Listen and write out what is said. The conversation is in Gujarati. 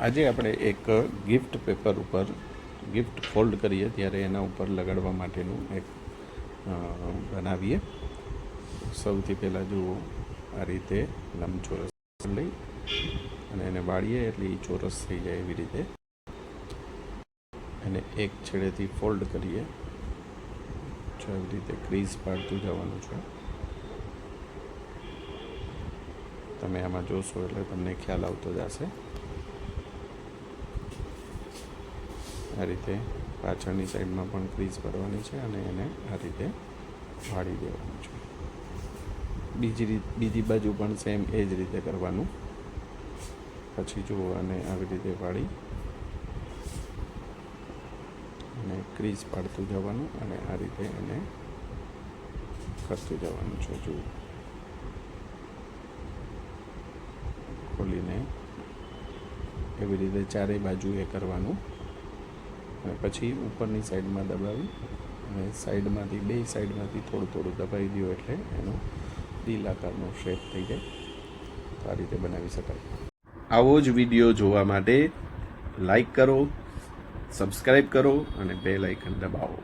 આજે આપણે એક ગિફ્ટ પેપર ઉપર ગિફ્ટ ફોલ્ડ કરીએ ત્યારે એના ઉપર લગાડવા માટેનું એક બનાવીએ. સૌથી પહેલાં જુઓ, આ રીતે લંબચોરસ લઈ અને એને વાળીએ એટલે એ ચોરસ થઈ જાય. એવી રીતે એને એક છેડેથી ફોલ્ડ કરીએ. જો એવી રીતે ક્રીઝ પાડતું જવાનું છે. તમે આમાં જોશો એટલે તમને ખ્યાલ આવતો જશે. આ રીતે પાછળની સાઈડમાં પણ ક્રીઝ પાડવાની છે અને એને આ રીતે વાળી દેવાનું છે. બીજી બાજુ પણ સેમ એ જ રીતે કરવાનું. પછી જુઓ, અને આવી રીતે વાળી અને ક્રીઝ પાડતું જવાનું અને આ રીતે એને કરતું જવાનું છે. જુઓ, ખોલીને એવી રીતે ચારેય બાજુ એ કરવાનું. અને પછી ઉપરની સાઈડમાં દબાવી અને સાઈડમાંથી બે સાઈડમાંથી થોડું થોડું દબાવી દો એટલે એનો દિલ આકારનો શેપ થઈ જાય. તો આ રીતે બનાવી શકાય. આવો જ વિડીયો જોવા માટે લાઈક કરો, સબસ્ક્રાઈબ કરો અને બેલ આઇકન દબાવો.